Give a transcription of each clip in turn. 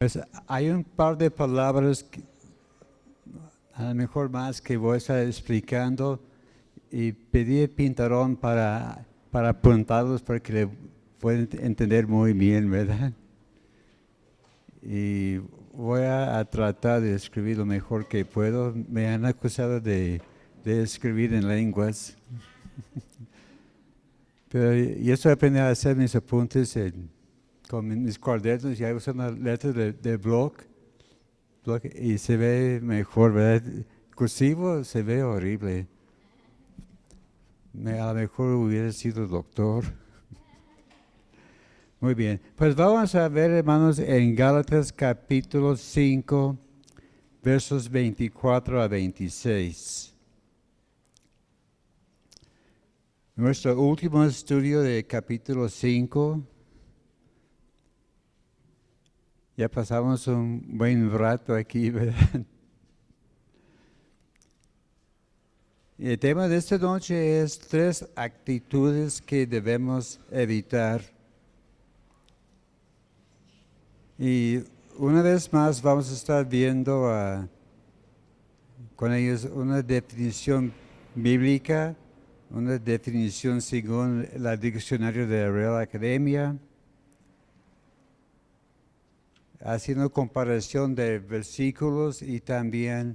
Pues hay un par de palabras, a lo mejor más, que voy a estar explicando y pedí al pintarón para apuntarlos para que le puedan entender muy bien, ¿verdad? Y voy a tratar de escribir lo mejor que puedo. Me han acusado de escribir en lenguas, pero yo estoy aprendiendo a hacer mis apuntes con mis cuadernos. Ya uso una letra de bloc y se ve mejor, ¿verdad? Cursivo se ve horrible. A lo mejor hubiera sido doctor. Muy bien, pues vamos a ver, hermanos, en Gálatas capítulo 5, versos 24 a 26. Nuestro último estudio de capítulo 5. Ya pasamos un buen rato aquí, ¿verdad? Y el tema de esta noche es 3 actitudes que debemos evitar. Y una vez más vamos a estar viendo con ellos una definición bíblica, una definición según el diccionario de la Real Academia, haciendo comparación de versículos y también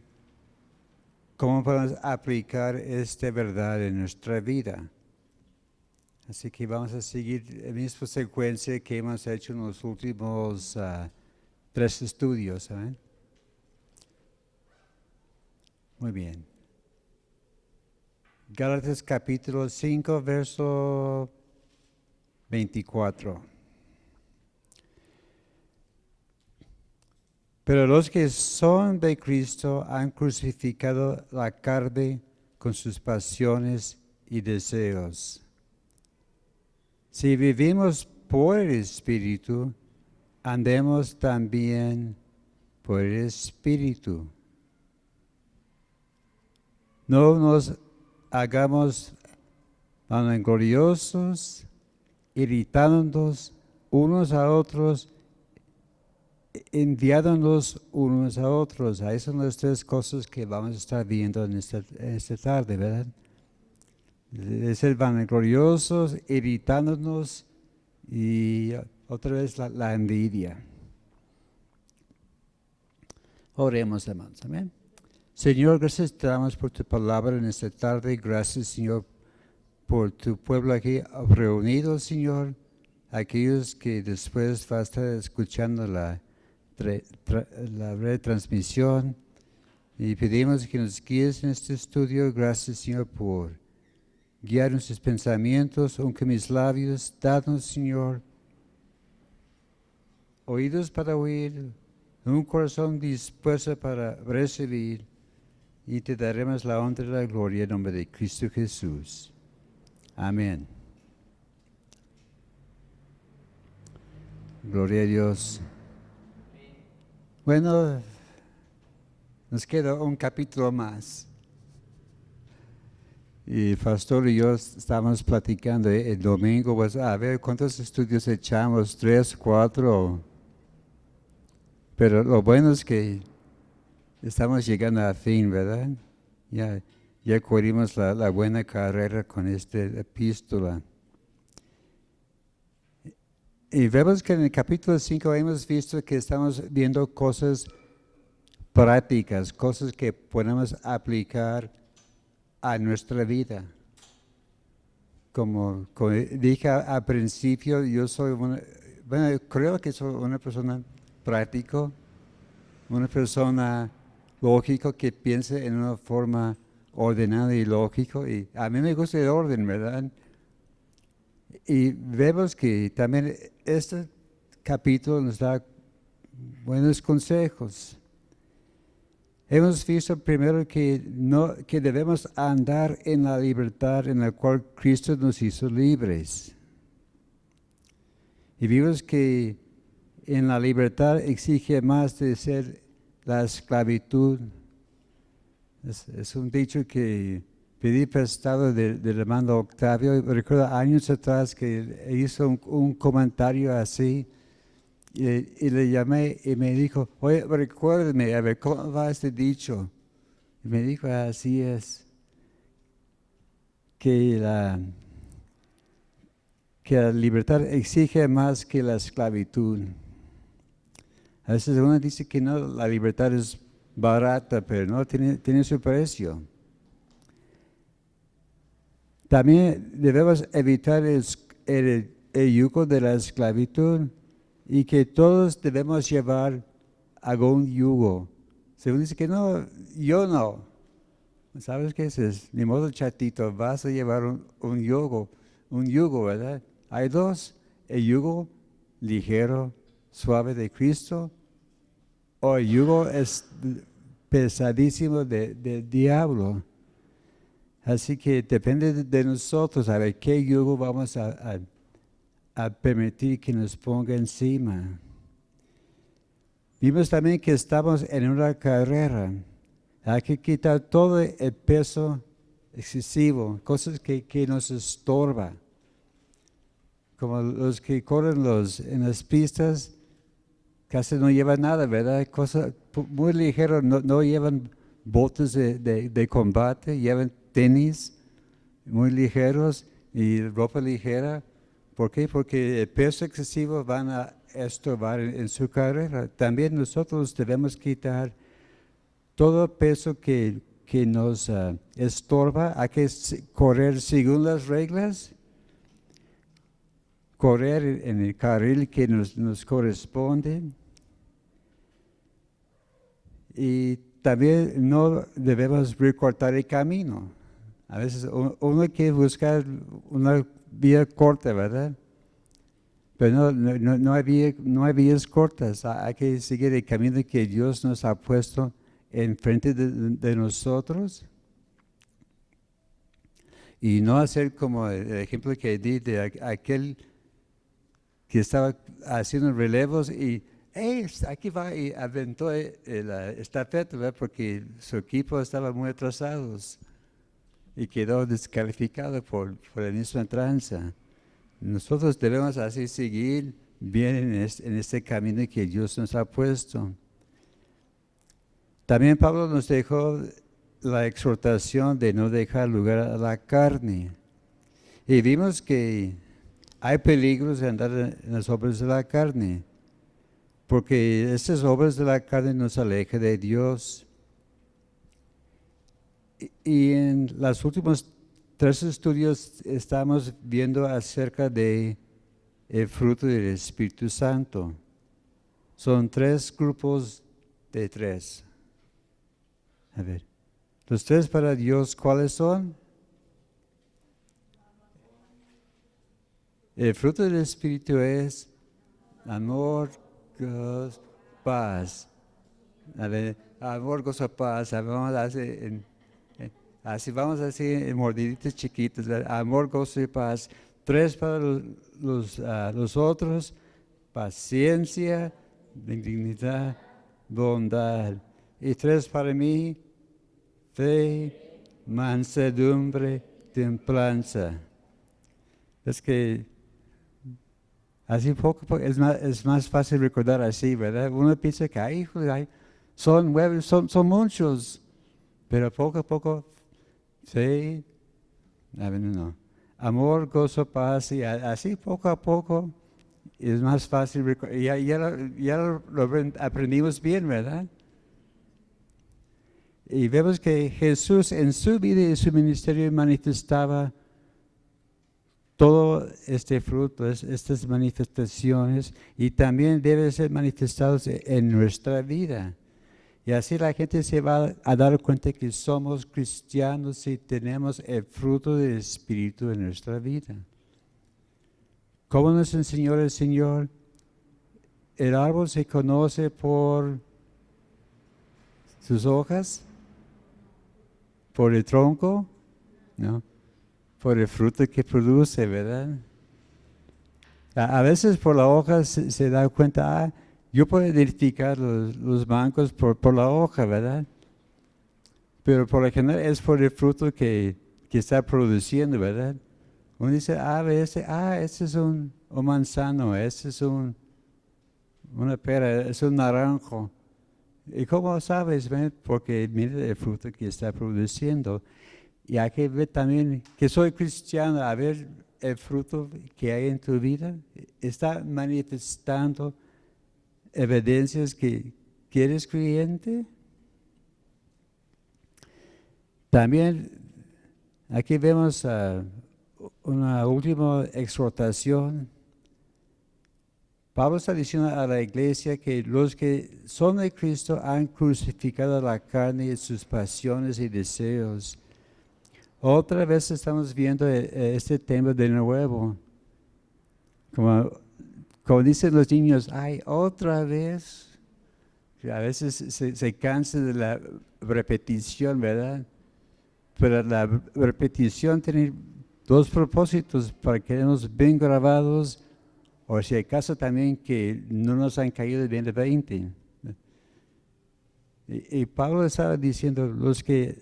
cómo podemos aplicar esta verdad en nuestra vida. Así que vamos a seguir la misma secuencia que hemos hecho en los últimos 3 estudios. ¿Saben? Muy bien. Gálatas capítulo 5, verso 24. Pero los que son de Cristo han crucificado la carne con sus pasiones y deseos. Si vivimos por el Espíritu, andemos también por el Espíritu. No nos hagamos vanagloriosos, irritándonos unos a otros, enviándonos unos a otros. Ahí son las 3 cosas que vamos a estar viendo en esta tarde, ¿verdad? De ser vanagloriosos, irritándonos y otra vez la envidia. Oremos, hermanos. Amén. Señor, gracias te damos por tu palabra en esta tarde. Gracias, Señor, por tu pueblo aquí reunido, Señor. Aquellos que después va a estar escuchando la retransmisión. Y pedimos que nos guíes en este estudio. Gracias, Señor, por guiar nuestros pensamientos, aunque mis labios, danos, Señor, oídos para oír, un corazón dispuesto para recibir, y te daremos la honra y la gloria en nombre de Cristo Jesús. Amén. Gloria a Dios. Bueno, nos queda un capítulo más. Y Pastor y yo estábamos platicando el domingo, pues a ver cuántos estudios echamos, 3, 4. Pero lo bueno es que estamos llegando a fin, ¿verdad? Ya corrimos la buena carrera con esta epístola. Y vemos que en el capítulo 5 hemos visto que estamos viendo cosas prácticas, cosas que podemos aplicar a nuestra vida. Como dije al principio, yo soy creo que soy una persona práctica, una persona lógica que piensa en una forma ordenada y lógica. Y a mí me gusta el orden, ¿verdad? Y vemos que también este capítulo nos da buenos consejos. Hemos visto primero que debemos andar en la libertad en la cual Cristo nos hizo libres. Y vimos que en la libertad exige más de ser la esclavitud. Es un dicho que pedí prestado del hermano Octavio. Recuerdo años atrás que hizo un comentario así. y le llamé y me dijo, oye, recuérdame, a ver, ¿cómo va este dicho? Y me dijo, así es, que la libertad exige más que la esclavitud. A veces uno dice que no, la libertad es barata, pero no, tiene su precio. También debemos evitar el yugo de la esclavitud y que todos debemos llevar algún yugo. Si uno dice que no, yo no. ¿Sabes qué es? Ni modo, chatito, vas a llevar un yugo, ¿verdad? Hay dos, el yugo ligero, suave de Cristo, o el yugo es pesadísimo del diablo. Así que depende de nosotros, a ver qué yugo vamos a permitir que nos ponga encima. Vimos también que estamos en una carrera. Hay que quitar todo el peso excesivo, cosas que nos estorba. Como los que corren en las pistas, casi no llevan nada, ¿verdad? Cosas muy ligeras, no llevan botes de combate, llevan tenis muy ligeros y ropa ligera. ¿Por qué? Porque el peso excesivo van a estorbar en su carrera. También nosotros debemos quitar todo peso que nos estorba. Hay que correr según las reglas, correr en el carril que nos corresponde. Y también no debemos recortar el camino. A veces uno quiere buscar una vía corta, ¿verdad? Pero no hay vías cortas. Hay que seguir el camino que Dios nos ha puesto enfrente de nosotros. Y no hacer como el ejemplo que di de aquel que estaba haciendo relevos y hey, aquí va, y aventó la estafeta, ¿verdad? Porque su equipo estaba muy atrasados y quedó descalificado por la misma tranza. Nosotros debemos así seguir bien en este camino que Dios nos ha puesto. También Pablo nos dejó la exhortación de no dejar lugar a la carne. Y vimos que hay peligros de andar en las obras de la carne, porque estas obras de la carne nos alejan de Dios. Y en los últimos 3 estudios estamos viendo acerca de el fruto del Espíritu Santo. Son 3 grupos de 3. A ver, los 3 para Dios, ¿cuáles son? El fruto del Espíritu es amor, gozo, paz. A ver, amor, gozo, paz. Vamos así en mordiditas chiquitas. Amor, gozo y paz. 3 para los otros: paciencia, dignidad, bondad. Y 3 para mí: fe, mansedumbre, templanza. Es que así poco a poco es más fácil recordar así, ¿verdad? Uno piensa que son 9, son muchos, pero poco a poco, sí, no. Amor, gozo, paz, y así poco a poco es más fácil recordar. Ya lo aprendimos bien, ¿verdad? Y vemos que Jesús en su vida y su ministerio manifestaba todo este fruto, estas manifestaciones, y también deben ser manifestados en nuestra vida. Y así la gente se va a dar cuenta que somos cristianos y tenemos el fruto del Espíritu en nuestra vida. ¿Cómo nos enseñó el Señor? El árbol se conoce por sus hojas, por el tronco, ¿no? Por el fruto que produce, ¿verdad? A veces por la hoja se da cuenta, yo puedo identificar los mangos por la hoja, ¿verdad? Pero por lo general es por el fruto que está produciendo, ¿verdad? Uno dice, este es un manzano, este es un Una pera es un naranjo. ¿Y cómo sabes? ¿Ven? Porque mira el fruto que está produciendo. Y hay que ver también que soy cristiano, a ver el fruto que hay en tu vida. Está manifestando evidencias que eres creyente. También aquí vemos una última exhortación. Pablo está diciendo a la iglesia que los que son de Cristo han crucificado la carne y sus pasiones y deseos. Otra vez estamos viendo este tema de nuevo. Como dicen los niños, ay, otra vez. A veces se cansan de la repetición, ¿verdad? Pero la repetición tiene dos propósitos, para que quedemos bien grabados, o si acaso también que no nos han caído el 2020. Y Pablo estaba diciendo, los que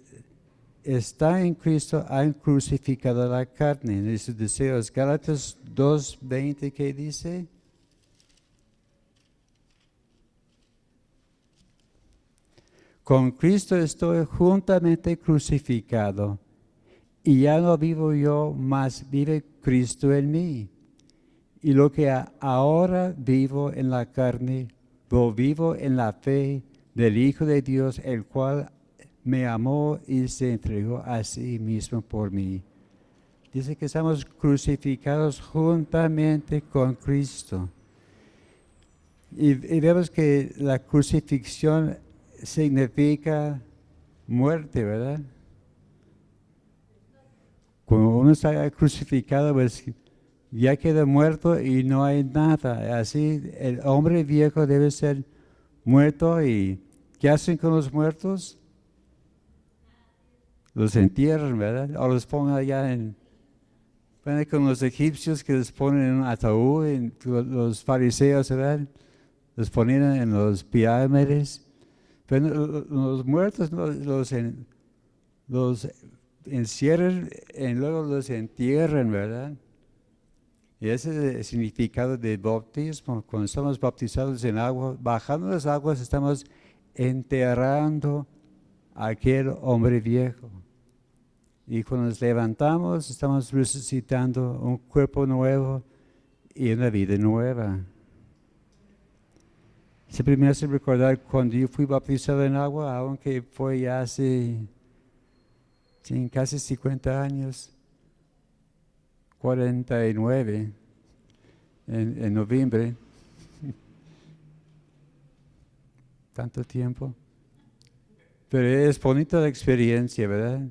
están en Cristo han crucificado la carne y sus deseos. Gálatas 2:20, ¿qué dice? Con Cristo estoy juntamente crucificado, y ya no vivo yo, mas vive Cristo en mí. Y lo que ahora vivo en la carne, lo vivo en la fe del Hijo de Dios, el cual me amó y se entregó a sí mismo por mí. Dice que estamos crucificados juntamente con Cristo. Y vemos que la crucifixión significa muerte, ¿verdad? Cuando uno está crucificado, pues ya queda muerto y no hay nada. Así el hombre viejo debe ser muerto. ¿Y qué hacen con los muertos? Los entierran, ¿verdad? O los ponen allá bueno, con los egipcios que los ponen en un ataúd, los fariseos, ¿verdad? Los ponían en los pirámides. Pero los muertos los encierran y luego los entierran, ¿verdad? Y ese es el significado del bautismo. Cuando estamos bautizados en agua, bajando las aguas, estamos enterrando a aquel hombre viejo. Y cuando nos levantamos, estamos resucitando un cuerpo nuevo y una vida nueva. Siempre me hace recordar cuando yo fui bautizado en agua, aunque fue ya hace casi 50 años, 49 en noviembre. Tanto tiempo. Pero es bonita la experiencia, ¿verdad?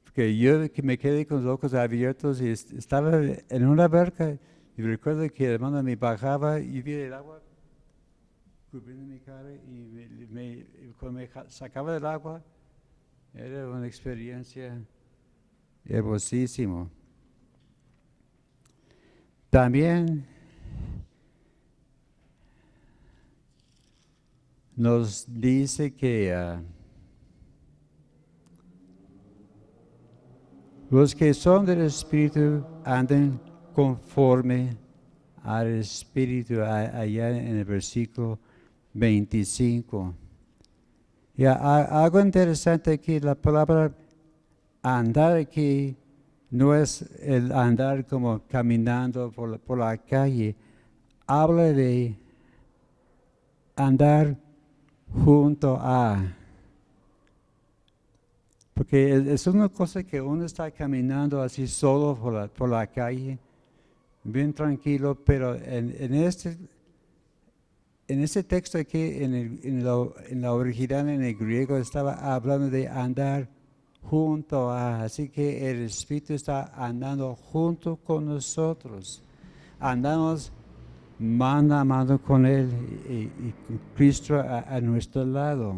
Porque yo que me quedé con los ojos abiertos y estaba en una barca y recuerdo que el hermano me bajaba y vi el agua cubriendo mi cara y cuando me sacaba del agua era una experiencia hermosísima. También nos dice que los que son del Espíritu andan conforme al Espíritu, allá en el versículo 25. Y algo interesante aquí, la palabra andar aquí no es el andar como caminando por la calle, habla de andar junto a. Porque es una cosa que uno está caminando así solo por la calle, bien tranquilo, pero en este texto aquí, en la original, en el griego, estaba hablando de andar junto a. Así que el Espíritu está andando junto con nosotros. Andamos mano a mano con Él y Cristo a nuestro lado.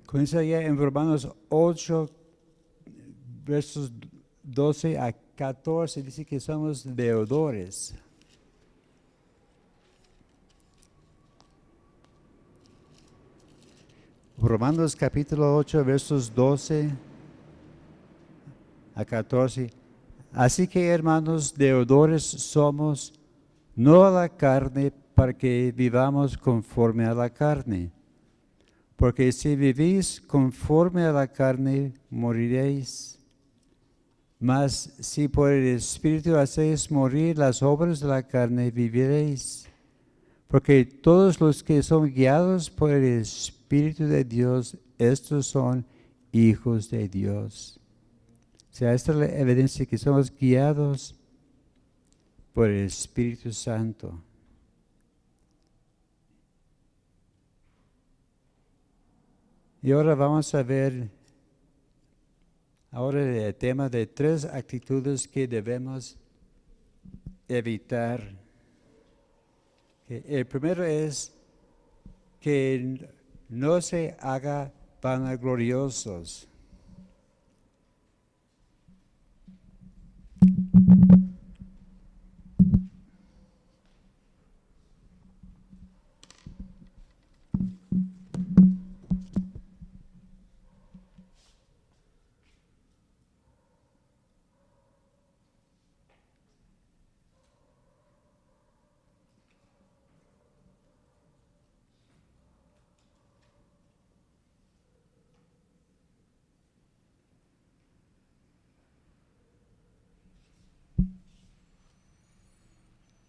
Comienza ya en Romanos 8, versos 12 a 14, dice que somos deudores. Romanos capítulo 8, versos 12 a 14. Así que, hermanos, deudores somos no a la carne para que vivamos conforme a la carne. Porque si vivís conforme a la carne, moriréis. Mas si por el Espíritu hacéis morir las obras de la carne, viviréis. Porque todos los que son guiados por el Espíritu de Dios, estos son hijos de Dios. O sea, esta es la evidencia que somos guiados por el Espíritu Santo. Y ahora vamos a ver el tema de 3 actitudes que debemos evitar. El primero es que no se haga vanagloriosos.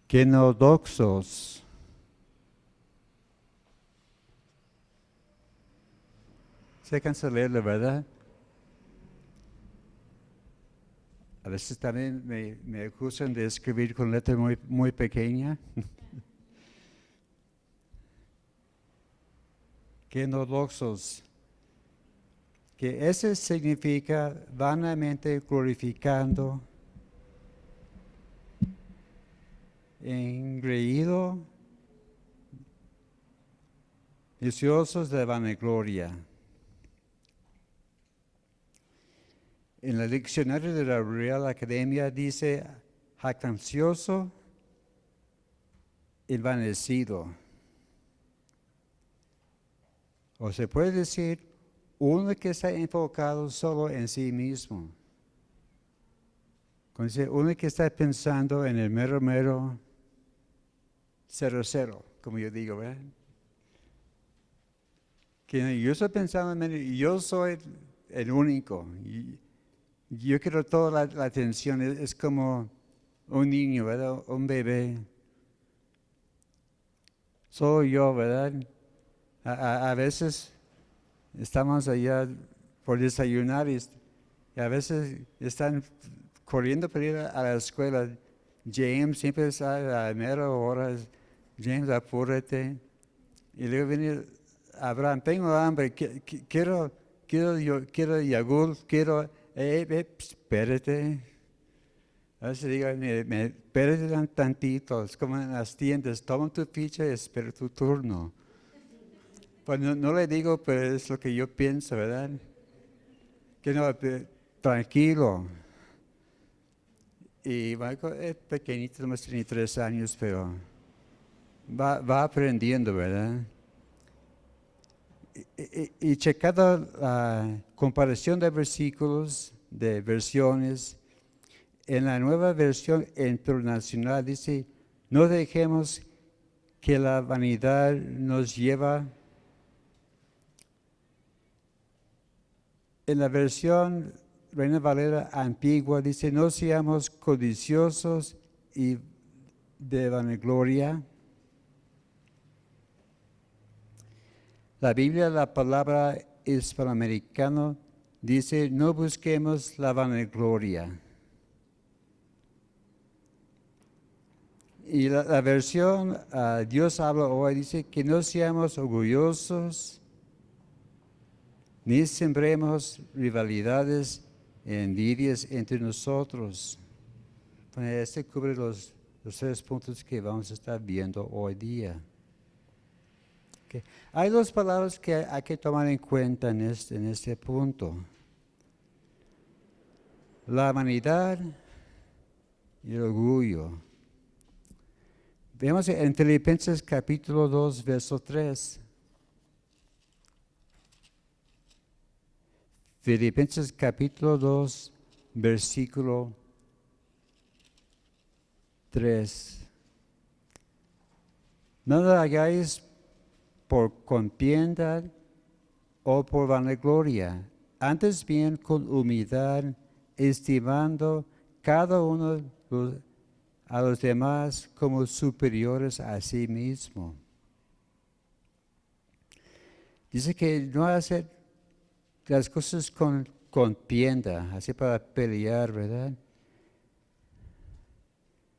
Quenodoxos. Se cansa leerlo, ¿verdad? A veces también me acusan de escribir con letra muy, muy pequeña. Quenodoxos. Que ese significa vanamente glorificando, engreído, deseosos de vanagloria. En el diccionario de la Real Academia dice jactancioso, envanecido. O se puede decir uno que está enfocado solo en sí mismo. Uno que está pensando en el mero 00, como yo digo, ¿verdad? Que yo estoy pensando en yo soy el único. Yo quiero toda la atención. Es como un niño, ¿verdad? Un bebé. Soy yo, ¿verdad? A veces estamos allá por desayunar y a veces están corriendo para ir a la escuela. James siempre está a la mera hora. James, apúrate. Y luego viene Abraham, tengo hambre, quiero yogur, espérate. A veces digo, espérate tantito, es como en las tiendas, toma tu ficha y espera tu turno. Pues no le digo, pero es lo que yo pienso, ¿verdad? Que no, tranquilo. Y Michael es pequeñito, nomás tiene 3 años, pero va aprendiendo, ¿verdad? Y checando la comparación de versículos, de versiones, en la nueva versión internacional dice, no dejemos que la vanidad nos lleva. En la versión Reina Valera antigua dice, no seamos codiciosos y de vanagloria. La Biblia, la palabra hispanoamericana, dice, no busquemos la vanagloria. Y la versión Dios habla hoy dice que no seamos orgullosos, ni sembremos rivalidades e envidias entre nosotros. Este cubre los 3 puntos que vamos a estar viendo hoy día. Okay. Hay 2 palabras que hay que tomar en cuenta en este punto. La vanidad y el orgullo. Vemos en Filipenses capítulo 2, verso 3. Filipenses capítulo 2, versículo 3. Nada hagáis por contienda o por vanagloria, antes bien con humildad, estimando cada uno a los demás como superiores a sí mismo. Dice que no hacer las cosas con contienda, así para pelear, ¿verdad?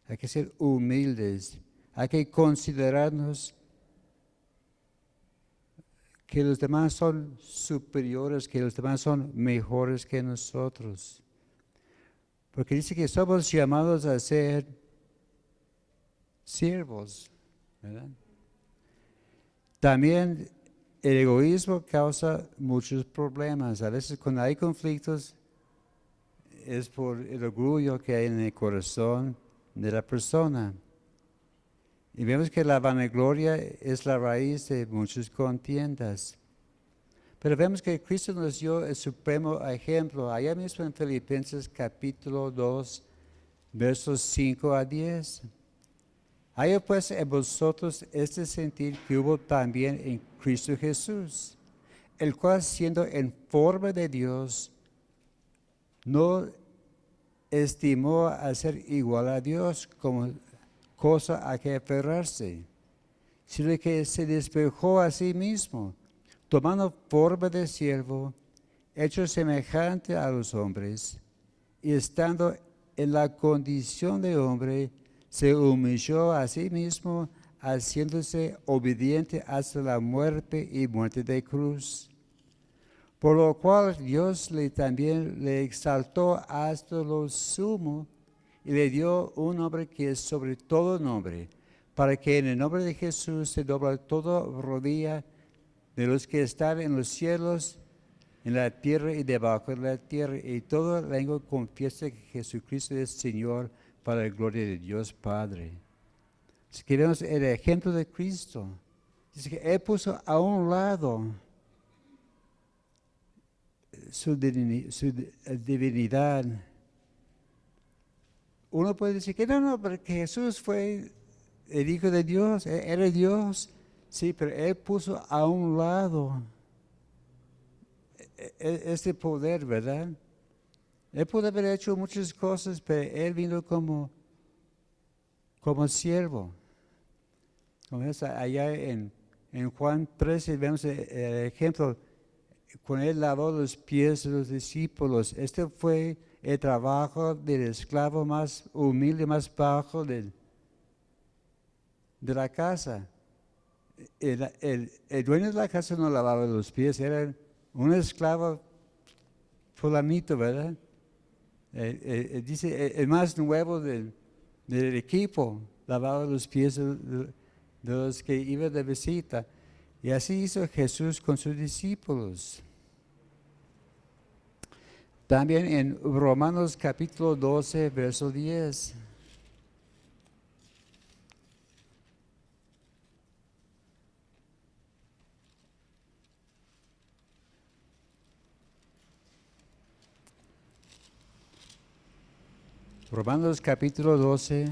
Hay que ser humildes, hay que considerarnos que los demás son superiores, que los demás son mejores que nosotros. Porque dice que somos llamados a ser siervos, ¿verdad? También el egoísmo causa muchos problemas. A veces cuando hay conflictos es por el orgullo que hay en el corazón de la persona. Y vemos que la vanagloria es la raíz de muchas contiendas. Pero vemos que Cristo nos dio el supremo ejemplo. Allá mismo en Filipenses capítulo 2, versos 5 a 10. Haya pues en vosotros este sentir que hubo también en Cristo Jesús, el cual siendo en forma de Dios, no estimó a ser igual a Dios como cosa a que aferrarse, sino que se despojó a sí mismo, tomando forma de siervo, hecho semejante a los hombres, y estando en la condición de hombre, se humilló a sí mismo, haciéndose obediente hasta la muerte y muerte de cruz. Por lo cual Dios también le exaltó hasta lo sumo y le dio un nombre que es sobre todo nombre, para que en el nombre de Jesús se dobla toda rodilla de los que están en los cielos, en la tierra y debajo de la tierra, y toda lengua confiesa que Jesucristo es Señor, para la gloria de Dios Padre. Si queremos el ejemplo de Cristo, dice que Él puso a un lado su divinidad. Uno puede decir que no, porque Jesús fue el Hijo de Dios, era Dios, sí, pero Él puso a un lado este poder, ¿verdad? Él pudo haber hecho muchas cosas, pero Él vino como siervo. Como es allá en Juan 13 vemos el ejemplo, cuando Él lavó los pies de los discípulos. Este fue el trabajo del esclavo más humilde, más bajo de la casa. El dueño de la casa no lavaba los pies, era un esclavo fulanito, ¿verdad? Dice, el más nuevo del equipo lavaba los pies de los que iban de visita. Y así hizo Jesús con sus discípulos. También en Romanos capítulo 12, verso 10. Romanos capítulo 12,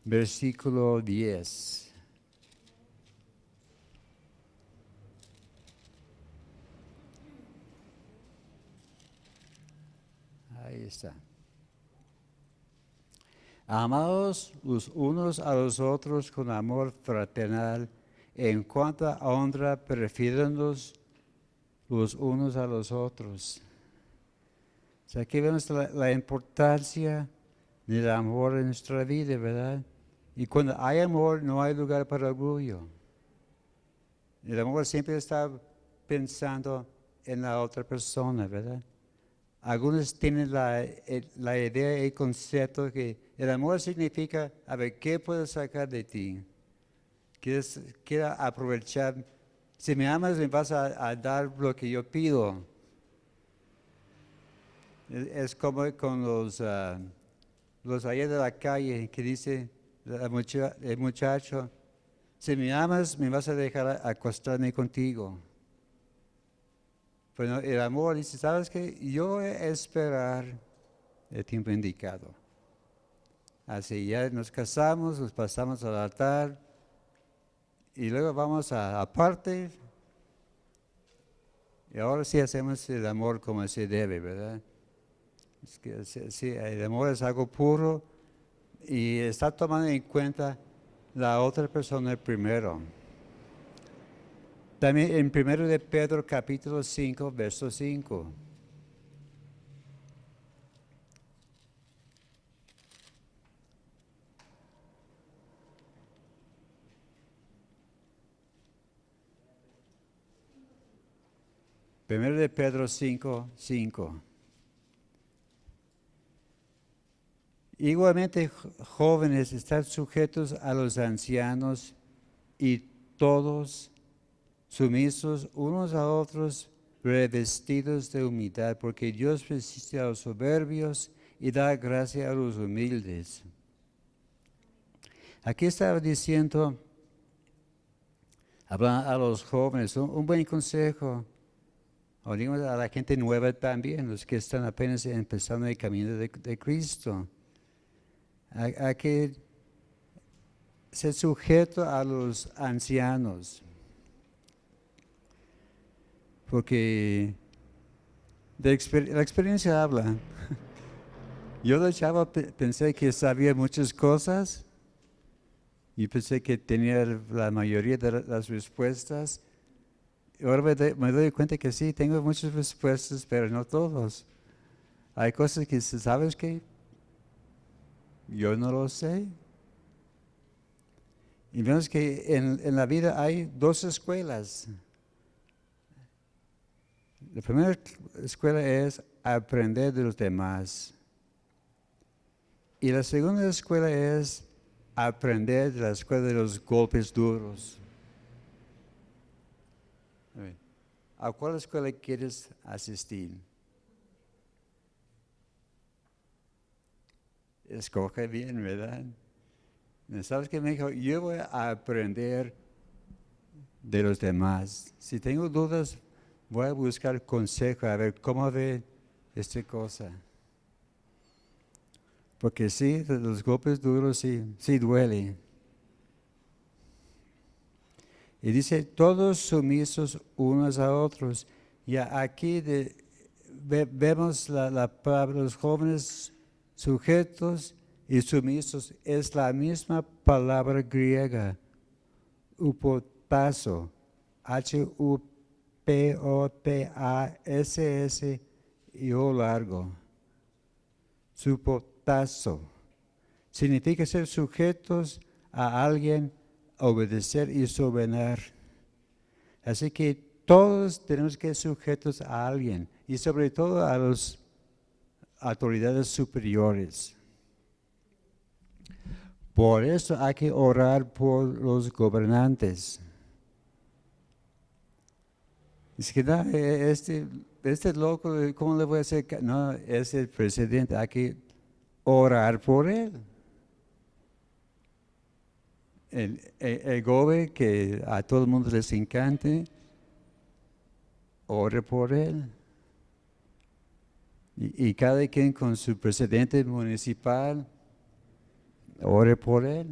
versículo 10. Ahí está. Amados los unos a los otros con amor fraternal, en cuanto a honra, prefiriéndonos los unos a los otros. O sea, aquí vemos la importancia del amor en nuestra vida, ¿verdad? Y cuando hay amor, no hay lugar para orgullo. El amor siempre está pensando en la otra persona, ¿verdad? Algunos tienen la idea y el concepto que el amor significa, a ver, ¿qué puedo sacar de ti? Quiero aprovechar. Si me amas, me vas a dar lo que yo pido. Es como con los allá de la calle que dice el muchacho, si me amas, me vas a dejar acostarme contigo. Pero el amor dice, ¿sabes qué? Yo voy a esperar el tiempo indicado. Así ya nos casamos, nos pasamos al altar, Y luego vamos a aparte. Y ahora sí hacemos el amor como se debe, ¿verdad? Es que sí, el amor es algo puro y está tomando en cuenta la otra persona primero. También en 1 de Pedro capítulo 5, verso 5. Primero de Pedro 5, 5. Igualmente, jóvenes, están sujetos a los ancianos y todos sumisos unos a otros, revestidos de humildad, porque Dios resiste a los soberbios y da gracia a los humildes. Aquí estaba diciendo, hablando a los jóvenes, un buen consejo, o digamos a la gente nueva también, los que están apenas empezando el camino de Cristo. Hay que ser sujeto a los ancianos, porque la experiencia habla. Yo de chavo pensé que sabía muchas cosas y pensé que tenía la mayoría de las respuestas. Ahora me doy cuenta que sí, tengo muchas respuestas, pero no todas. Hay cosas que, ¿sabes qué? Yo no lo sé. Y vemos que en la vida hay dos escuelas. La primera escuela es aprender de los demás. Y la segunda escuela es aprender de la escuela de los golpes duros. ¿A cuál escuela quieres asistir? Escoge bien, ¿verdad? ¿Sabes qué me dijo? Yo voy a aprender de los demás. Si tengo dudas, voy a buscar consejo, a ver cómo ve esta cosa. Porque sí, los golpes duros sí duelen. Y dice, todos sumisos unos a otros. Y aquí vemos la palabra, los jóvenes sujetos y sumisos. Es la misma palabra griega, upotasso, Hupotass, y O largo. Supotasso. Significa ser sujetos a alguien, obedecer y soberar. Así que todos tenemos que ser sujetos a alguien y sobre todo a las autoridades superiores. Por eso hay que orar por los gobernantes. Es que no, este loco, ¿cómo le voy a hacer? No, es el presidente, hay que orar por él. El gobe que a todo el mundo les encante, ore por él. Y cada quien con su presidente municipal, ore por él.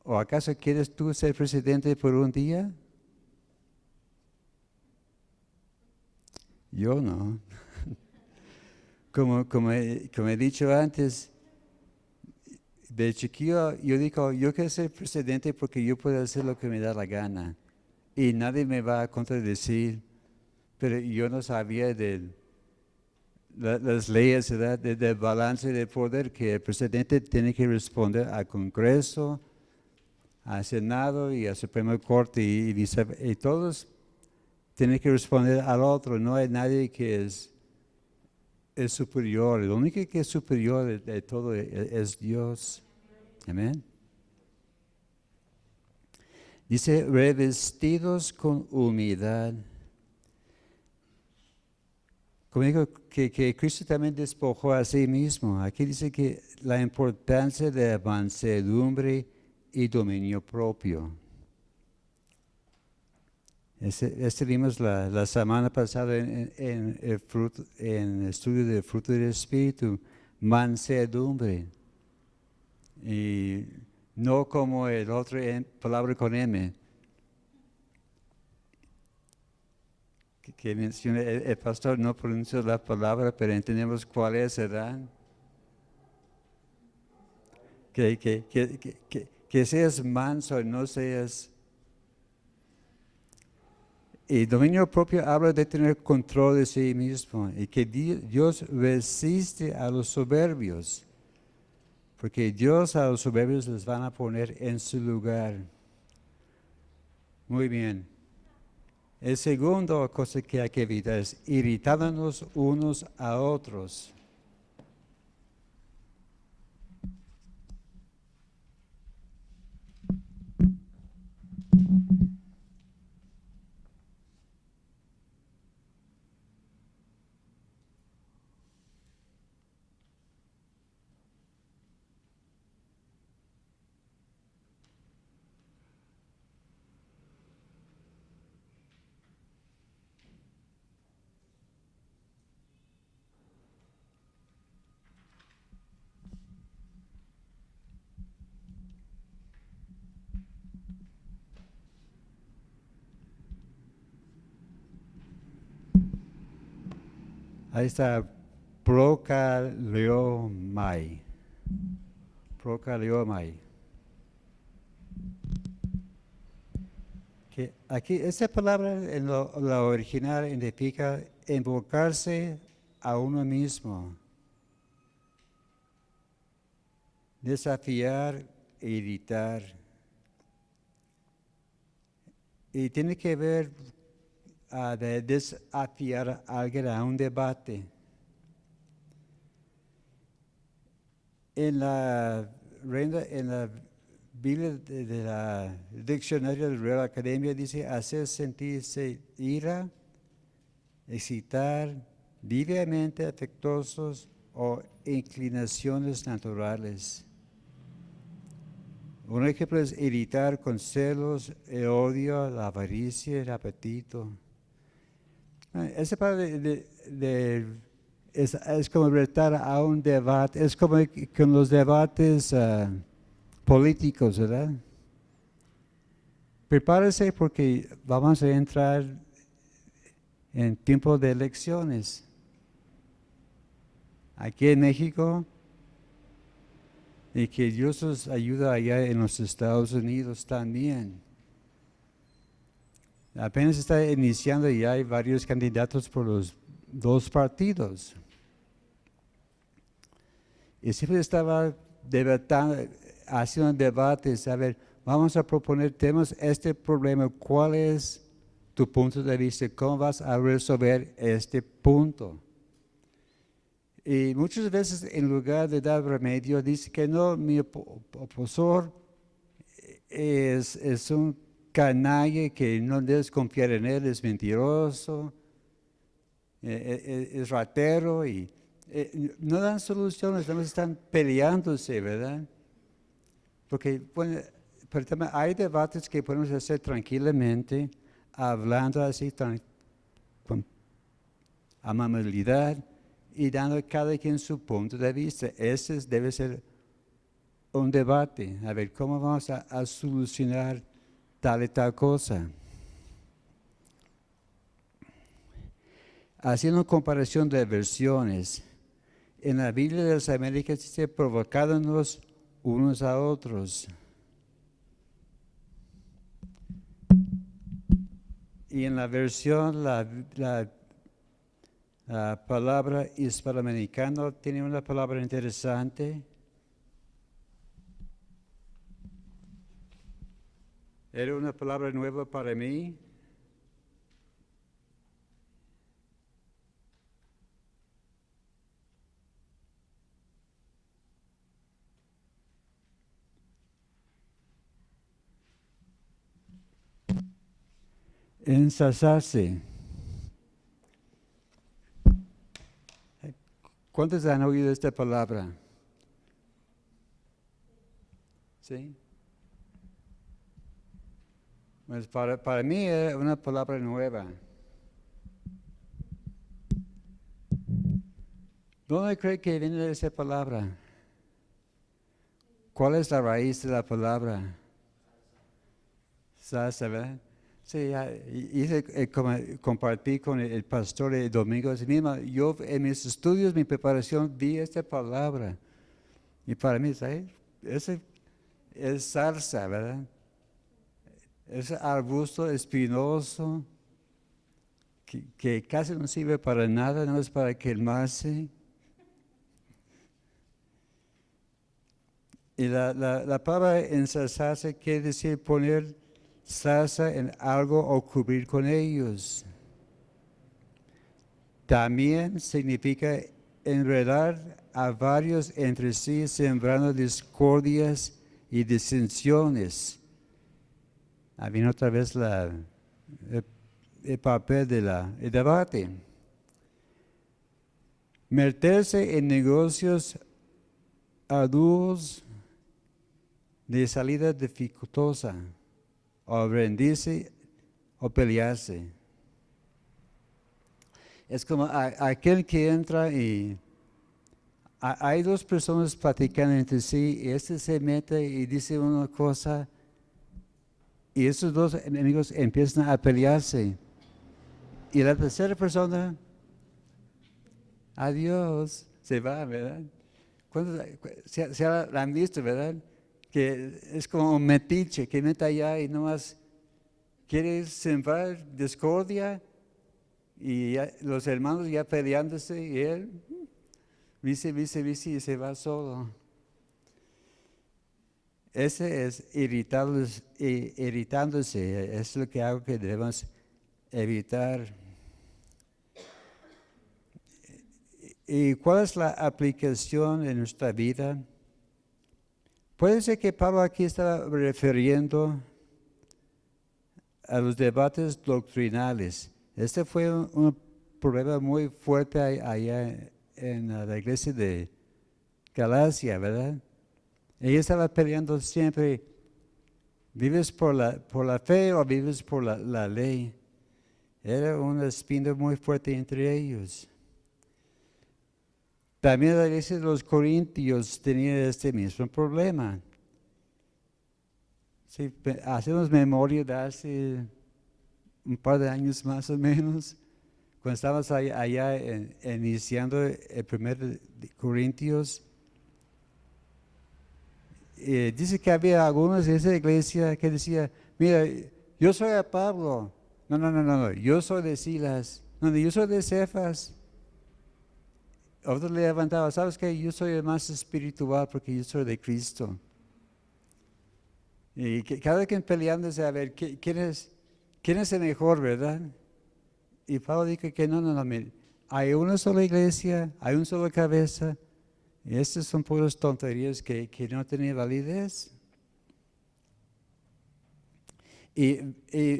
¿O acaso quieres tú ser presidente por un día? Yo no. Como he dicho antes, de chiquillo yo digo, yo quiero ser presidente porque yo puedo hacer lo que me da la gana. Y nadie me va a contradecir. Pero yo no sabía de las leyes, ¿verdad? Del balance de poder, que el presidente tiene que responder al Congreso, al Senado y al Supremo Corte y todos tienen que responder al otro. No hay nadie que es superior. Lo único que es superior de todo es Dios. Amén. Dice, revestidos con humildad. Como digo, que Cristo también despojó a sí mismo. Aquí dice que la importancia de mansedumbre y dominio propio. Este vimos la semana pasada en el estudio del fruto del Espíritu, mansedumbre. Y no como el otro palabra con M, que menciona el pastor no pronunció la palabra, pero entendemos cuál es, ¿verdad? Que seas manso, no seas... Y dominio propio habla de tener control de sí mismo y que Dios resiste a los soberbios, porque Dios a los soberbios les van a poner en su lugar. Muy bien. El segundo cosa que hay que evitar es irritándonos unos a otros. Ahí está procaleomai. Procaleomai. Que aquí, esta palabra en la original significa invocarse a uno mismo, desafiar, irritar. Y tiene que ver de desafiar a alguien a un debate. En la Biblia de la diccionario de la Real Academia dice hacer sentirse ira, excitar, vivemente afectuosos o inclinaciones naturales. Un ejemplo es irritar con celos, el odio, la avaricia, el apetito. Esa parte es como retar a un debate, es como con los debates políticos, ¿verdad? Prepárese porque vamos a entrar en tiempo de elecciones. Aquí en México, y que Dios nos ayuda allá en los Estados Unidos también. Apenas está iniciando y hay varios candidatos por los dos partidos. Y siempre estaba haciendo debates, a ver, vamos a proponer temas, este problema, ¿cuál es tu punto de vista? ¿Cómo vas a resolver este punto? Y muchas veces en lugar de dar remedio, dice que no, mi opositor es un canalla que no debes confiar en él, es mentiroso, es ratero y no dan soluciones, nada más están peleándose, ¿verdad? Porque bueno, pero también hay debates que podemos hacer tranquilamente, hablando así con amabilidad y dando a cada quien su punto de vista. Ese debe ser un debate, a ver cómo vamos a solucionar tal y tal cosa. Haciendo comparación de versiones, en la Biblia de las Américas dice provocándonos unos a otros. Y en la versión, la palabra hispanoamericana tiene una palabra interesante. Era una palabra nueva para mí. Ensalzarse. ¿Cuántos han oído esta palabra? ¿Sí? Pues para mí es una palabra nueva. ¿Dónde cree que viene esa palabra? ¿Cuál es la raíz de la palabra? Salsa, ¿verdad? Sí, compartí con el pastor el domingo. Dice, mira, yo en mis estudios, mi preparación, vi esta palabra. Y para mí, ¿sabes? Ese es salsa, ¿verdad? Es arbusto espinoso que casi no sirve para nada, no es para quemarse. Y la palabra ensalzarse quiere decir poner salsa en algo o cubrir con ellos. También significa enredar a varios entre sí, sembrando discordias y disensiones. Viene otra vez el papel el debate. Meterse en negocios arduos de salida dificultosa, o rendirse o pelearse. Es como aquel que entra y hay dos personas platicando entre sí y este se mete y dice una cosa y esos dos enemigos empiezan a pelearse. Y la tercera persona, adiós, se va, ¿verdad? Se la han visto, ¿verdad? Que es como un metiche que mete allá y nomás quiere sembrar discordia y ya, los hermanos ya peleándose y él vice y se va solo. Ese es irritándose, es lo que hago que debemos evitar. ¿Y cuál es la aplicación en nuestra vida? Puede ser que Pablo aquí estaba refiriendo a los debates doctrinales. Este fue un problema muy fuerte allá en la iglesia de Galacia, ¿verdad? Ella estaba peleando siempre, ¿vives por la fe o vives por la ley? Era una espina muy fuerte entre ellos. También la iglesia de los Corintios tenía este mismo problema. Sí, hacemos memoria de hace un par de años más o menos, cuando estábamos allá iniciando el primer de Corintios. Dice que había algunos de esa iglesia que decía, mira, yo soy de Pablo. No, yo soy de Silas. No, yo soy de Cefas. Otro le levantaba, ¿sabes qué? Yo soy el más espiritual porque yo soy de Cristo. Y cada quien peleándose a ver quién es el mejor, ¿verdad? Y Pablo dijo que no, hay una sola iglesia, hay una sola cabeza. Y estas son puras tonterías que no tienen validez. Y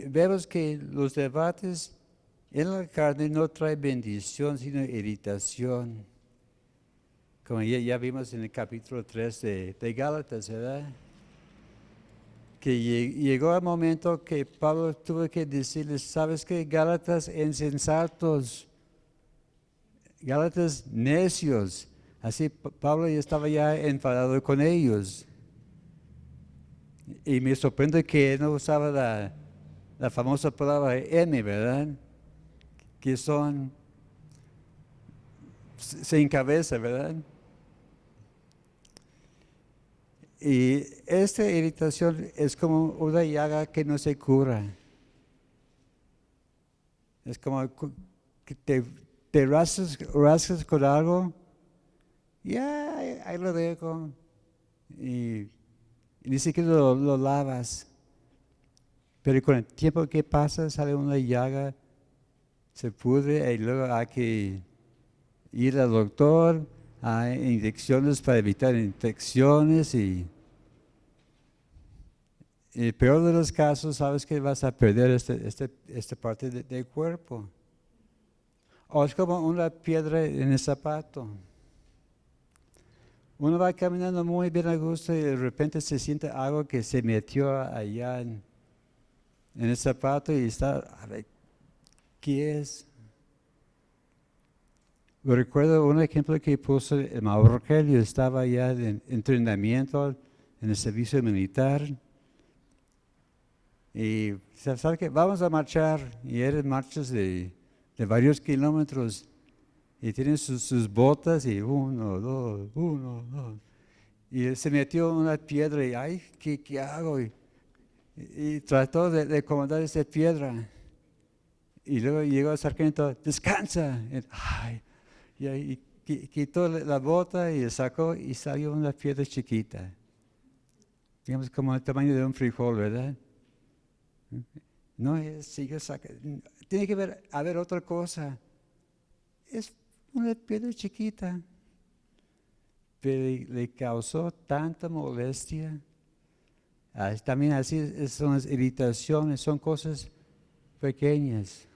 vemos que los debates en la carne no traen bendición, sino irritación. Como ya vimos en el capítulo 3 de Gálatas, ¿verdad? Que llegó el momento que Pablo tuvo que decirles, ¿sabes qué? Gálatas insensatos, Gálatas necios. Así Pablo ya estaba ya enfadado con ellos. Y me sorprende que no usaba la famosa palabra N, ¿verdad? Que son sin cabeza, ¿verdad? Y esta irritación es como una llaga que no se cura. Es como que te rascas con algo, ya ahí lo dejo. Y ni siquiera lo lavas. Pero con el tiempo que pasa sale una llaga, se pudre y luego hay que ir al doctor, hay inyecciones para evitar infecciones y en el peor de los casos sabes que vas a perder esta parte del cuerpo. O es como una piedra en el zapato. Uno va caminando muy bien a gusto y de repente se siente algo que se metió allá en el zapato y está, a ver, ¿qué es? Recuerdo un ejemplo que puso el Mauro Rogelio, estaba allá en entrenamiento en el servicio militar. Y ¿sabes qué? Vamos a marchar. Y eran marchas de varios kilómetros. Y tienen sus botas y 1, 2, 1, 2. Y él se metió en una piedra y, ay, ¿qué hago? Y trató de acomodar esa piedra. Y luego llegó el sargento, descansa. Y ahí quitó la bota y sacó y salió una piedra chiquita. Digamos como el tamaño de un frijol, ¿verdad? No, sigue sacando. Tiene que haber otra cosa. Es una piedra chiquita. Pero le causó tanta molestia. También así son las irritaciones, son cosas pequeñas.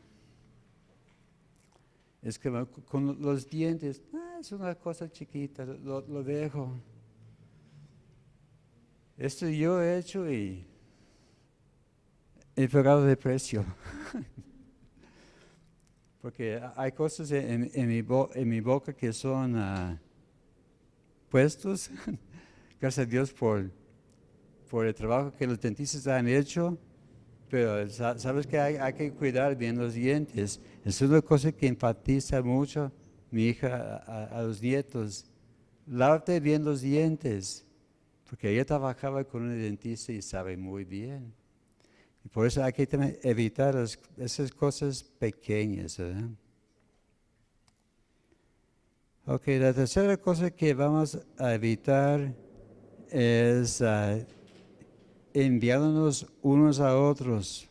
Es que con los dientes, es una cosa chiquita, lo dejo. Esto yo he hecho y he pagado de precio. Porque hay cosas en mi boca que son puestos. Gracias a Dios por el trabajo que los dentistas han hecho. Pero sabes que hay que cuidar bien los dientes. Es una cosa que enfatiza mucho mi hija a los nietos. Lávate bien los dientes. Porque ella trabajaba con un dentista y sabe muy bien. Y por eso hay que también evitar esas cosas pequeñas, ¿verdad? Ok, la tercera cosa que vamos a evitar es enviándonos unos a otros.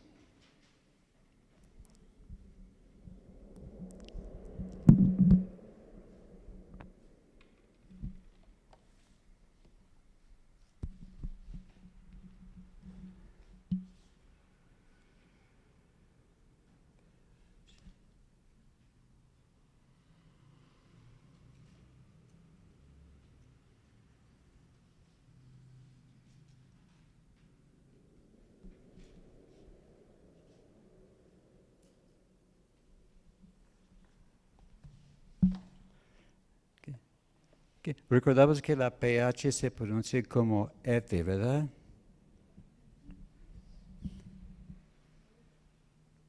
Recordamos que la PH se pronuncia como F, ¿verdad?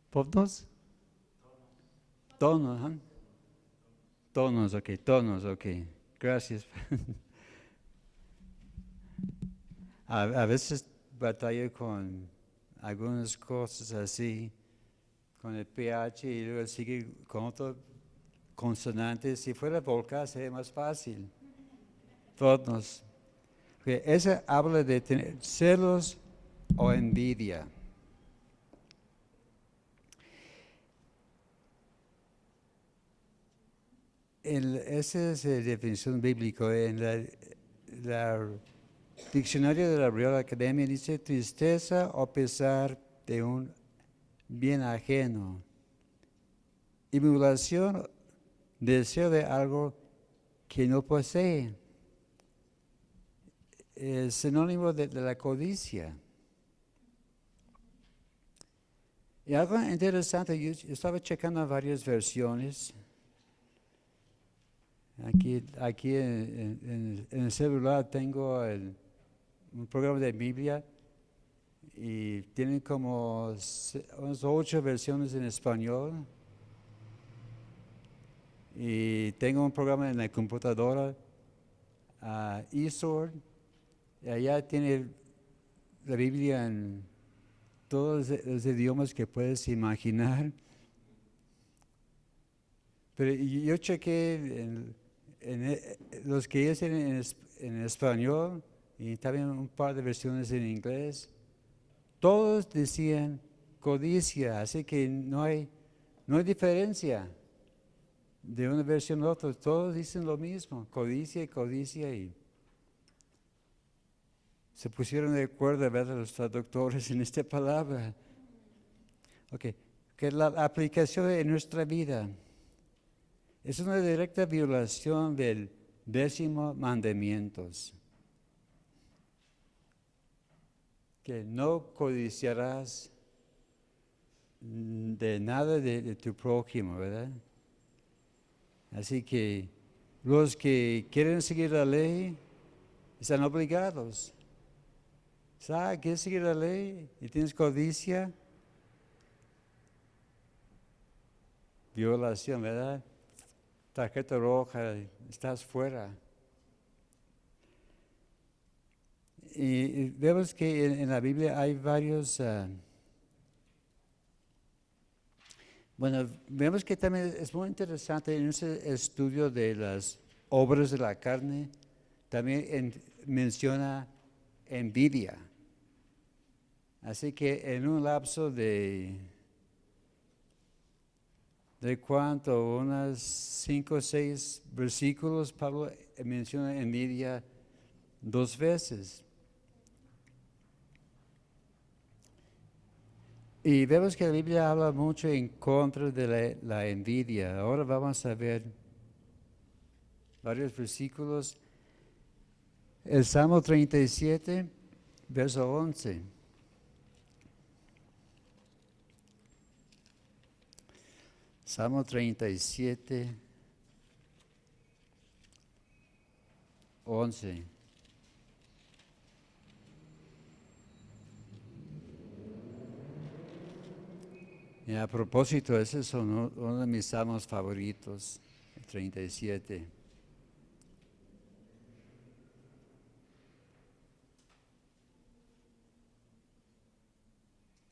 ¿Tonos? Tonos, ¿eh? Tonos, ok. Gracias. A veces batallo con algunas cosas así, con el PH y luego sigue con otro consonante. Si fuera vocal sería más fácil. Tonos. Okay. Ese habla de tener celos o envidia. Esa es la definición bíblica. En la diccionario de la Real Academia dice tristeza o pesar de un bien ajeno. Emulación, deseo de algo que no posee. Es sinónimo de la codicia. Y algo interesante, yo estaba checando varias versiones. Aquí en el celular tengo un programa de Biblia y tienen como unas 8 versiones en español. Y tengo un programa en la computadora, eSword, y allá tiene la Biblia en todos los idiomas que puedes imaginar. Pero yo chequé los que dicen en español y también un par de versiones en inglés. Todos decían codicia, así que no hay diferencia de una versión a otra. Todos dicen lo mismo, codicia y se pusieron de acuerdo, ¿verdad?, los traductores en esta palabra. Ok, que la aplicación en nuestra vida es una directa violación del 10º mandamiento. Que no codiciarás de nada de tu prójimo, ¿verdad? Así que los que quieren seguir la ley están obligados. ¿Quieres seguir la ley y tienes codicia? Violación, ¿verdad? Tarjeta roja, estás fuera. Y vemos que en la Biblia hay varios, vemos que también es muy interesante en ese estudio de las obras de la carne, también menciona envidia. Así que en un lapso de cuánto, unas 5 o 6 versículos, Pablo menciona envidia 2 veces. Y vemos que la Biblia habla mucho en contra de la envidia. Ahora vamos a ver varios versículos. El Salmo 37, verso 11. Salmo 37, 11. Y a propósito, ese es uno de mis salmos favoritos, el 37.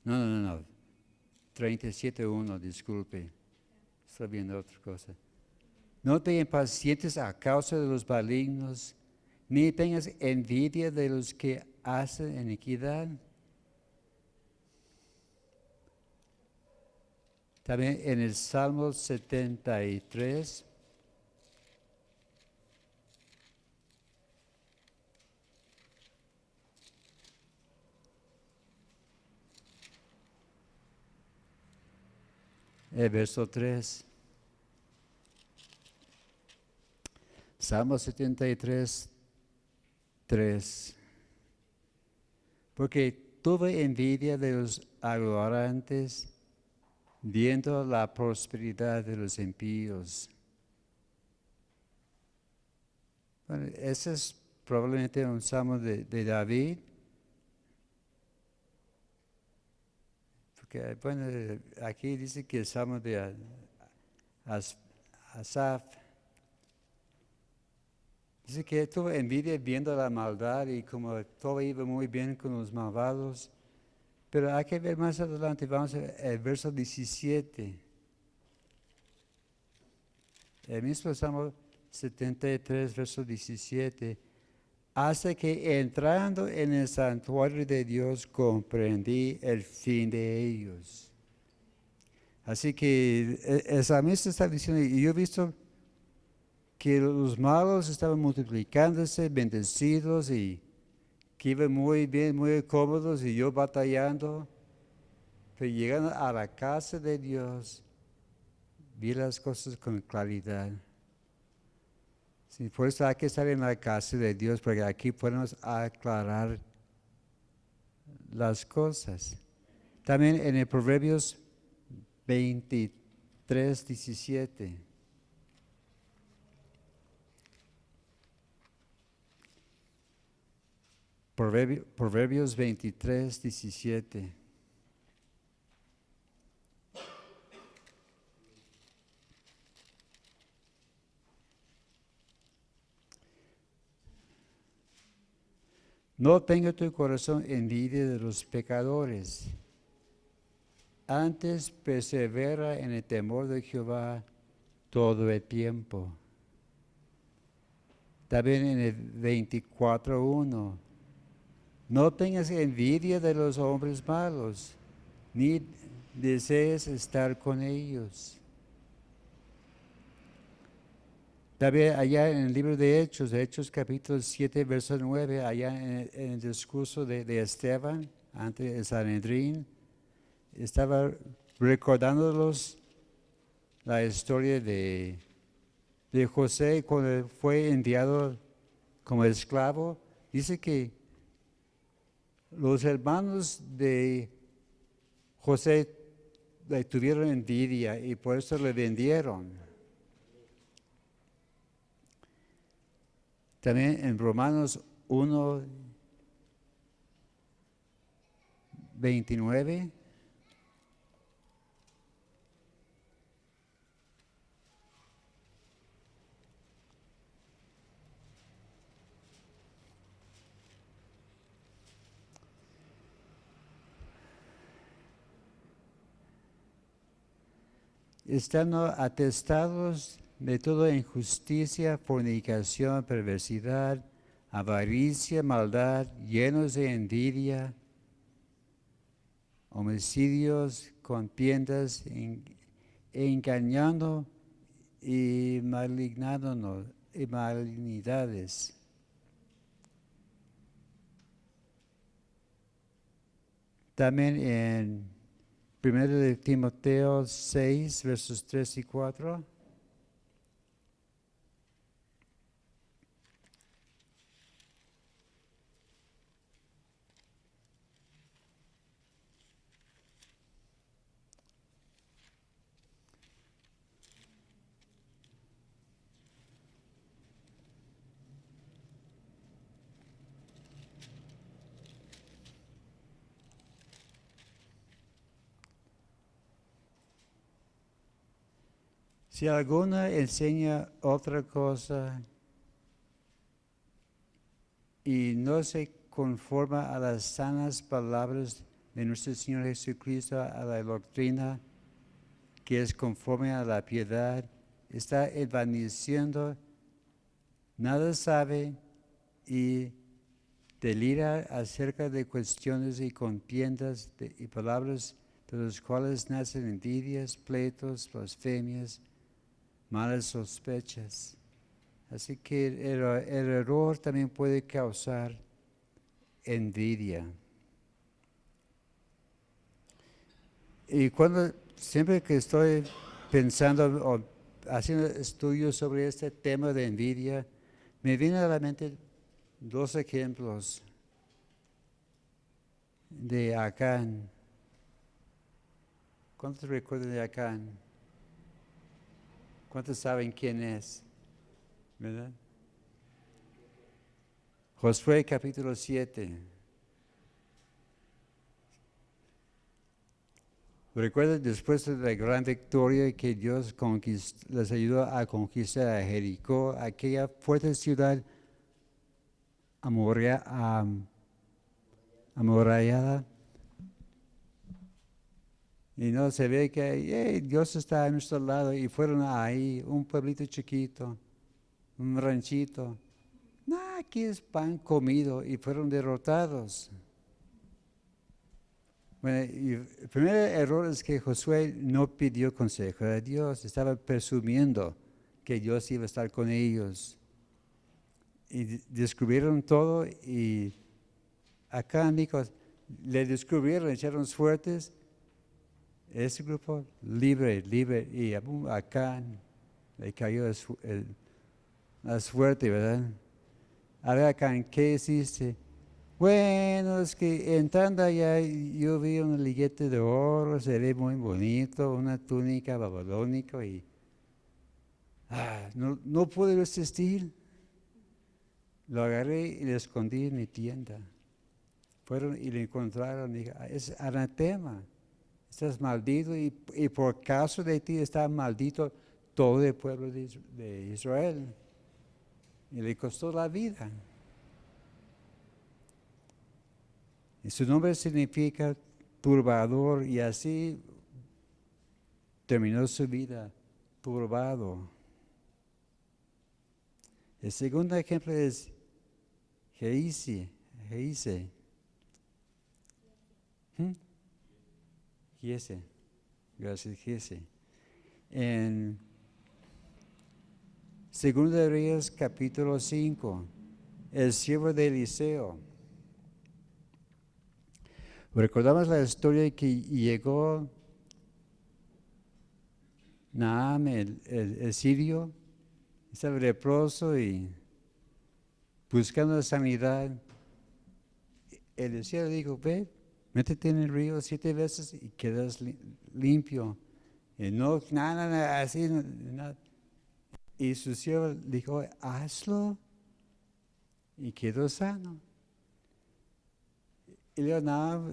No. 37.1, disculpe. Estoy viendo otra cosa. No te impacientes a causa de los malignos, ni tengas envidia de los que hacen iniquidad. También en el Salmo 73. El verso 3. Salmo 73, 3. Porque tuve envidia de los arrogantes, viendo la prosperidad de los impíos. Bueno, ese es probablemente un salmo de David. Porque, bueno, aquí dice que el salmo de Asaf. Dice que tuvo envidia viendo la maldad y como todo iba muy bien con los malvados. Pero hay que ver más adelante, vamos a ver el verso 17. El mismo Salmo 73, verso 17. Hasta que entrando en el santuario de Dios comprendí el fin de ellos. Así que el salmista está diciendo, y yo he visto que los malos estaban multiplicándose, bendecidos y que iban muy bien, muy cómodos y yo batallando. Pero llegando a la casa de Dios, vi las cosas con claridad. Sí, por eso hay que estar en la casa de Dios, porque aquí podemos aclarar las cosas. También en el Proverbios 23, 17. Proverbios 23, 17. No tenga tu corazón envidia de los pecadores, antes persevera en el temor de Jehová todo el tiempo. También en el 24:1. No tengas envidia de los hombres malos, ni desees estar con ellos. También allá en el libro de Hechos capítulo 7, verso 9, allá en el discurso de Esteban ante el Sanedrín, estaba recordándolos la historia de José cuando fue enviado como esclavo. Dice que los hermanos de José le tuvieron envidia y por eso le vendieron. También en Romanos 1, 29. Estando atestados de toda injusticia, fornicación, perversidad, avaricia, maldad, llenos de envidia, homicidios, contiendas, engañando y malignándonos y malignidades. También en 1 de Timoteo 6, versos 3 y 4. Si alguno enseña otra cosa y no se conforma a las sanas palabras de nuestro Señor Jesucristo, a la doctrina que es conforme a la piedad, está envaneciendo, nada sabe y delira acerca de cuestiones y contiendas y palabras de las cuales nacen envidias, pleitos, blasfemias, malas sospechas. Así que el error también puede causar envidia. Y siempre que estoy pensando o haciendo estudios sobre este tema de envidia, me vienen a la mente dos ejemplos de Acán. ¿Cuántos recuerdan de Acán? ¿Cuántos saben quién es? ¿Verdad? Josué capítulo 7. Recuerda después de la gran victoria que Dios les ayudó a conquistar a Jericó, aquella fuerte ciudad amurallada. Y no se ve que Dios está a nuestro lado y fueron ahí, un pueblito chiquito, un ranchito. Aquí es pan comido y fueron derrotados. Bueno, y el primer error es que Josué no pidió consejo a Dios, estaba presumiendo que Dios iba a estar con ellos. Y descubrieron todo y acá, amigos, le descubrieron, echaron suertes. Ese grupo libre, y acá le cayó la suerte, ¿verdad? A ver, acá, ¿qué hiciste? Bueno, es que entrando allá yo vi un liguete de oro, se ve muy bonito, una túnica babilónica y no pude resistir. Lo agarré y lo escondí en mi tienda. Fueron y lo encontraron y dije, es anatema, estás maldito y por causa de ti está maldito todo el pueblo de Israel. Y le costó la vida. Y su nombre significa turbador y así terminó su vida turbado. El segundo ejemplo es Giese. Gracias, Giese. En 2 de Reyes capítulo 5, el siervo de Eliseo. Recordamos la historia de que llegó Naam, el sirio, estaba leproso y buscando sanidad. Eliseo dijo, ve, métete en el río 7 veces y quedas limpio. Y no, nada, así, nada. Y su siervo dijo, hazlo y quedó sano. Y luego, no,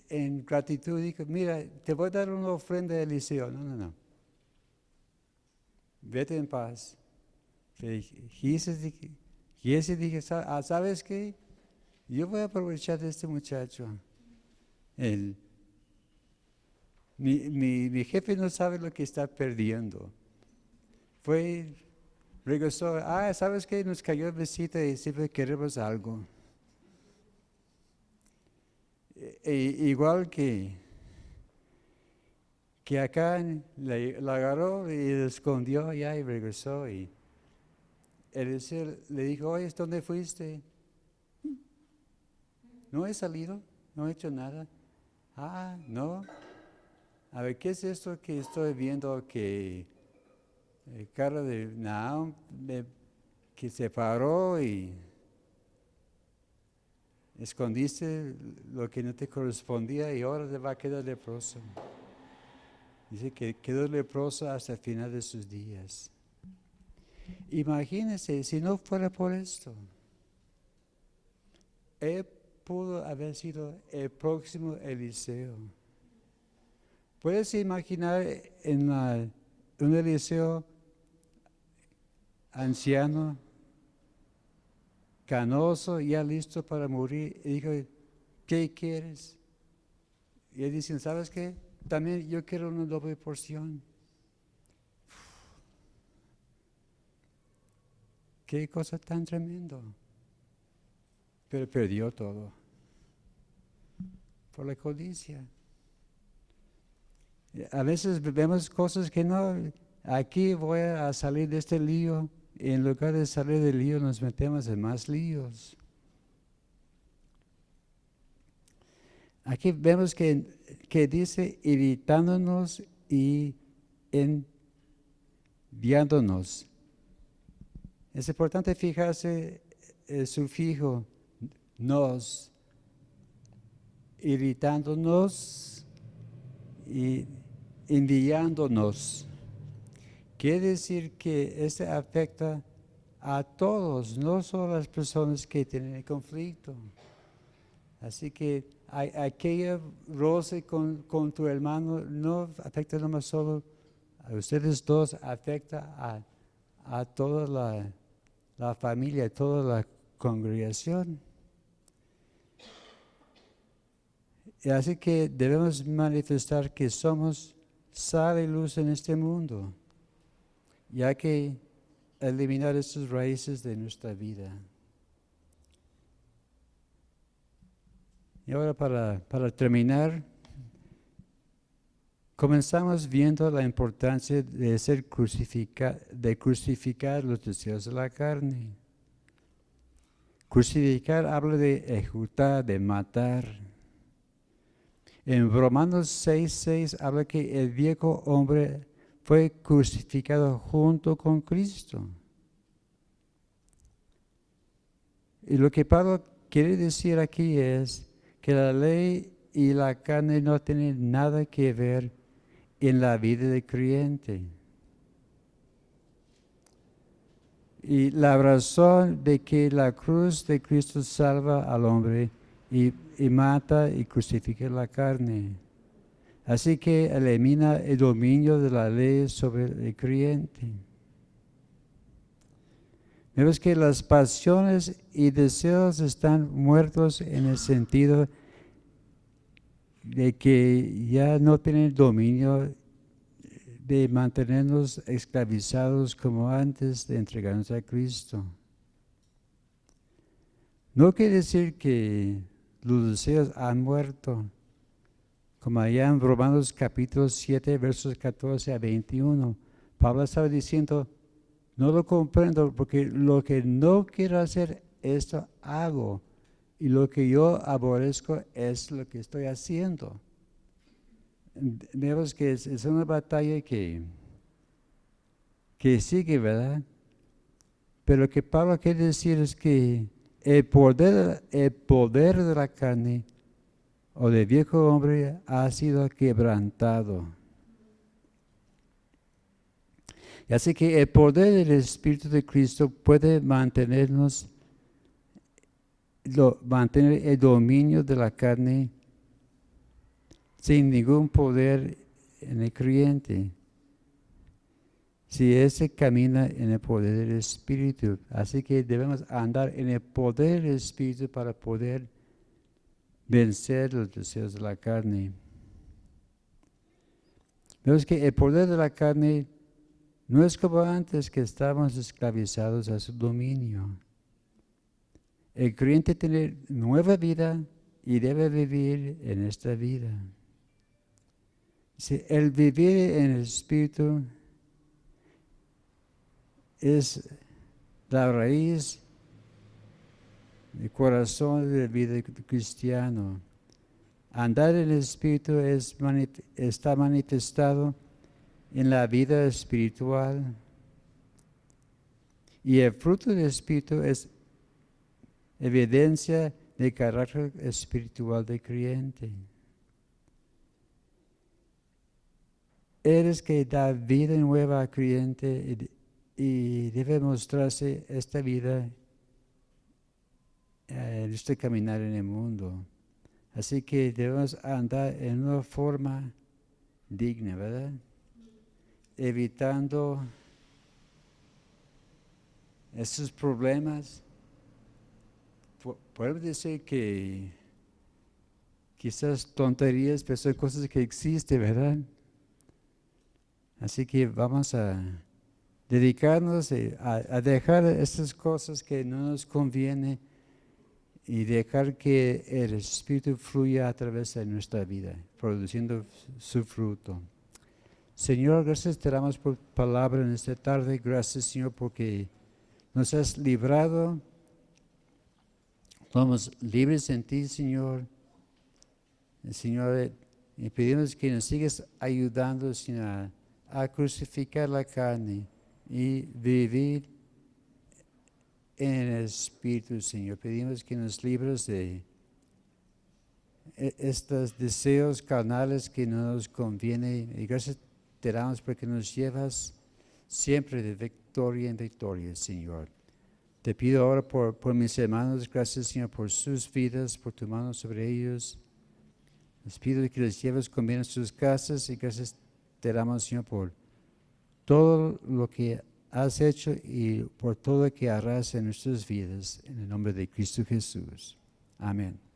en gratitud dijo, mira, te voy a dar una ofrenda a Eliseo. No. Vete en paz. Giesi dije, ¿sabes qué? Yo voy a aprovechar de este muchacho. Mi jefe no sabe lo que está perdiendo. Regresó, ¿sabes qué? Nos cayó el visita y siempre queremos algo. Igual que acá la agarró y la escondió allá y regresó. Y Eliseo le dijo, oye, ¿dónde fuiste? No he salido, no he hecho nada. No. A ver, ¿qué es esto que estoy viendo que el carro de Naam que se paró y escondiste lo que no te correspondía y ahora te va a quedar leproso? Dice que quedó leproso hasta el final de sus días. Imagínense, si no fuera por esto, él pudo haber sido el próximo Eliseo. ¿Puedes imaginar un Eliseo anciano, canoso, ya listo para morir? Y dijo, ¿qué quieres? Y él dice, ¿sabes qué? También yo quiero una doble porción. Qué cosa tan tremendo. Pero perdió todo por la codicia. A veces vemos cosas que no, aquí voy a salir de este lío, y en lugar de salir del lío nos metemos en más líos. Aquí vemos que dice irritándonos y enviándonos. Es importante fijarse el sufijo nos, irritándonos y enviándonos. Quiere decir que este afecta a todos, no solo a las personas que tienen el conflicto. Así que aquella roce con tu hermano no afecta nomás solo a ustedes dos, afecta a toda la familia, a toda la congregación. Y así que debemos manifestar que somos sal y luz en este mundo, ya que eliminar estas raíces de nuestra vida. Y ahora para terminar, comenzamos viendo la importancia de crucificar los deseos de la carne. Crucificar habla de ejecutar, de matar. En Romanos 6:6 habla que el viejo hombre fue crucificado junto con Cristo. Y lo que Pablo quiere decir aquí es que la ley y la carne no tienen nada que ver en la vida del creyente. Y la razón de que la cruz de Cristo salva al hombre y mata y crucifica la carne. Así que elimina el dominio de la ley sobre el creyente. Vemos que las pasiones y deseos están muertos en el sentido de que ya no tienen dominio de mantenernos esclavizados como antes de entregarnos a Cristo. No quiere decir que los deseos han muerto, como allá en Romanos capítulo 7, versos 14 a 21. Pablo estaba diciendo, no lo comprendo porque lo que no quiero hacer, esto hago. Y lo que yo aborrezco es lo que estoy haciendo. Vemos que es una batalla que sigue, ¿verdad? Pero lo que Pablo quiere decir es que el poder de la carne o del viejo hombre ha sido quebrantado. Y así que el poder del Espíritu de Cristo puede mantenernos mantener el dominio de la carne sin ningún poder en el creyente. Si ese camina en el poder del Espíritu, así que debemos andar en el poder del Espíritu para poder vencer los deseos de la carne. Vemos que el poder de la carne no es como antes que estábamos esclavizados a su dominio. El creyente tiene nueva vida y debe vivir en esta vida. Si el vivir en el Espíritu es la raíz, el corazón de la vida cristiana. Andar en el Espíritu está manifestado en la vida espiritual. Y el fruto del Espíritu es evidencia del carácter espiritual del creyente. Eres que da vida nueva al creyente y debe mostrarse esta vida en este caminar en el mundo. Así que debemos andar en una forma digna, ¿verdad? Evitando estos problemas. Podemos decir que quizás tonterías, pero son cosas que existen, ¿verdad? Así que vamos a dedicarnos a dejar estas cosas que no nos convienen y dejar que el Espíritu fluya a través de nuestra vida, produciendo su fruto. Señor, gracias te damos por tu palabra en esta tarde. Gracias, Señor, porque nos has librado. Somos libres en ti, Señor. Señor, y pedimos que nos sigas ayudando, Señor, a crucificar la carne y vivir en el Espíritu, Señor. Pedimos que nos libres de estos deseos carnales que no nos convienen. Y gracias te damos porque nos llevas siempre de victoria en victoria, Señor. Te pido ahora por mis hermanos, gracias, Señor, por sus vidas, por tu mano sobre ellos. Les pido que les lleves con bien a sus casas y gracias te damos, Señor, por todo lo que has hecho y por todo lo que harás en nuestras vidas. En el nombre de Cristo Jesús. Amén.